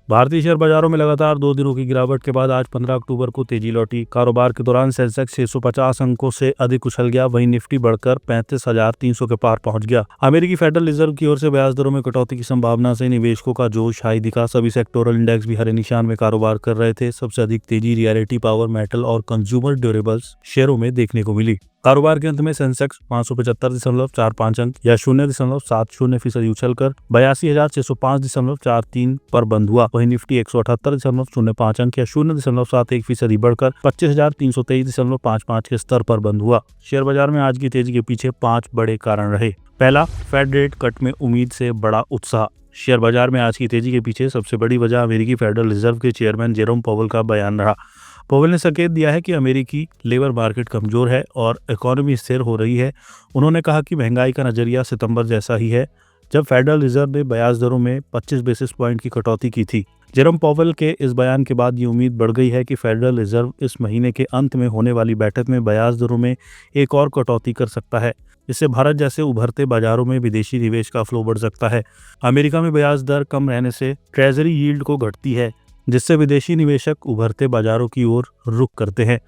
भारतीय शेयर बाजारों में लगातार 2 दिनों की गिरावट के बाद आज 15 अक्टूबर को तेजी लौटी। कारोबार के दौरान सेंसेक्स 650 अंकों से अधिक उछल गया, वहीं निफ्टी बढ़कर 35,300 के पार पहुंच गया। अमेरिकी फेडरल रिजर्व की ओर से ब्याज दरों में कटौती की संभावना से निवेशकों का जोश हाई दिखा। सभी सेक्टोरल इंडेक्स भी हरे निशान में कारोबार कर रहे थे। सबसे अधिक तेजी रियलिटी, पावर, मेटल और कंज्यूमर ड्यूरेबल्स शेयरों में देखने को मिली। कारोबार के अंत में सेंसेक्स 575.45 अंक या 0.70% उछलकर 82,605.43 पर बंद हुआ। वहीं निफ्टी 178.05 अंक या 0.71% बढ़कर 25,323.55 के स्तर पर बंद हुआ। शेयर बाजार में आज की तेजी के पीछे 5 बड़े कारण रहे। पहला, फेड रेट कट में उम्मीद से बड़ा उत्साह। शेयर बाजार में आज की तेजी के पीछे सबसे बड़ी वजह अमेरिकी फेडरल रिजर्व के चेयरमैन जेरोम पावेल का बयान रहा। पावेल ने संकेत दिया है कि अमेरिकी लेबर मार्केट कमजोर है और इकोनॉमी स्थिर हो रही है। उन्होंने कहा कि महंगाई का नजरिया सितंबर जैसा ही है, जब फेडरल रिजर्व ने ब्याज दरों में 25 बेसिस पॉइंट की कटौती की थी। जेरोम पावेल के इस बयान के बाद ये उम्मीद बढ़ गई है कि फेडरल रिजर्व इस महीने के अंत में होने वाली बैठक में ब्याज दरों में एक और कटौती कर सकता है। इससे भारत जैसे उभरते बाजारों में विदेशी निवेश का फ्लो बढ़ सकता है। अमेरिका में ब्याज दर कम रहने से ट्रेजरी यील्ड को घटती है, जिससे विदेशी निवेशक उभरते बाजारों की ओर रुख करते हैं।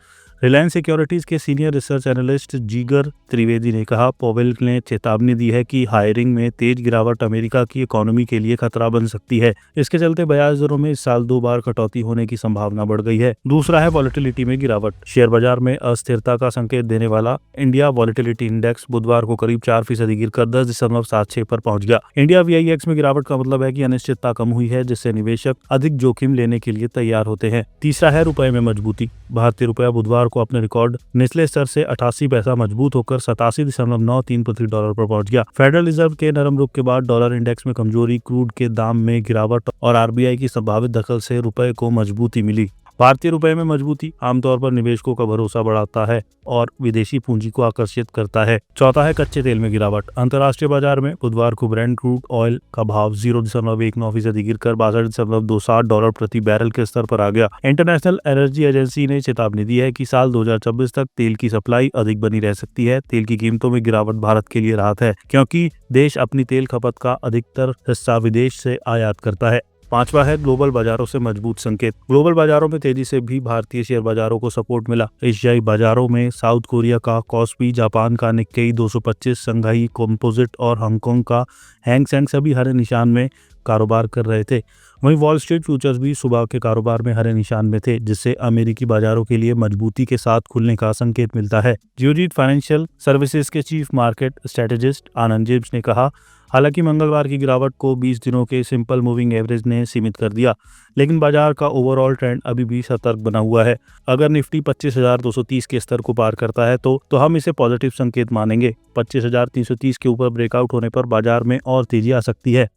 रिलायंस सिक्योरिटीज के सीनियर रिसर्च एनालिस्ट जिगर त्रिवेदी ने कहा, पावेल ने चेतावनी दी है कि हायरिंग में तेज गिरावट अमेरिका की इकोनॉमी के लिए खतरा बन सकती है। इसके चलते ब्याज दरों में इस साल 2 बार कटौती होने की संभावना बढ़ गई है। दूसरा है वॉलेटिलिटी में गिरावट। शेयर बाजार में अस्थिरता का संकेत देने वाला इंडिया वॉलेटिलिटी इंडेक्स बुधवार को करीब 4% गिरकर 10.76 पर पहुंच गया। इंडिया VIX में गिरावट का मतलब है कि अनिश्चितता कम हुई है, जिससे निवेशक अधिक जोखिम लेने के लिए तैयार होते हैं। तीसरा है रुपए में मजबूती। भारतीय रुपया बुधवार को अपने रिकॉर्ड निचले स्तर से 88 पैसा मजबूत होकर 87.93 प्रति डॉलर पर पहुंच गया। फेडरल रिजर्व के नरम रुख के बाद डॉलर इंडेक्स में कमजोरी, क्रूड के दाम में गिरावट और RBI की संभावित दखल से रुपए को मजबूती मिली। भारतीय रुपए में मजबूती आमतौर पर निवेशकों का भरोसा बढ़ाता है और विदेशी पूंजी को आकर्षित करता है। चौथा है कच्चे तेल में गिरावट। अंतर्राष्ट्रीय बाजार में बुधवार को ब्रेंट क्रूड ऑयल का भाव 0.19% गिरकर 62.27 डॉलर प्रति बैरल के स्तर पर आ गया। इंटरनेशनल एनर्जी एजेंसी ने चेतावनी दी है कि साल 2026 तक तेल की सप्लाई अधिक बनी रह सकती है। तेल की कीमतों में गिरावट भारत के लिए राहत है, क्योंकि देश अपनी तेल खपत का अधिकतर हिस्सा विदेश से आयात करता है। पांचवा है ग्लोबल बाजारों से मजबूत संकेत। ग्लोबल बाजारों में तेजी से भी भारतीय शेयर बाजारों को सपोर्ट मिला। एशियाई बाजारों में साउथ कोरिया का कॉस्पी, जापान का निक्केई 225, संघाई कंपोजिट और हांगकांग का हैंग सेंग सभी हरे निशान में कारोबार कर रहे थे। वहीं वॉल स्ट्रीट फ्यूचर्स भी सुबह के कारोबार में हरे निशान में थे, जिससे अमेरिकी बाजारों के लिए मजबूती के साथ खुलने का संकेत मिलता है। जियोजीत फाइनेंशियल सर्विसेज के चीफ मार्केट स्ट्रेटेजिस्ट आनंद जेम्स ने कहा, हालांकि मंगलवार की गिरावट को 20 दिनों के सिंपल मूविंग एवरेज ने सीमित कर दिया, लेकिन बाजार का ओवरऑल ट्रेंड अभी भी सतर्क बना हुआ है। अगर निफ्टी 25,230 के स्तर को पार करता है तो हम इसे पॉजिटिव संकेत मानेंगे। 25,330 के ऊपर ब्रेकआउट होने पर बाजार में और तेजी आ सकती है।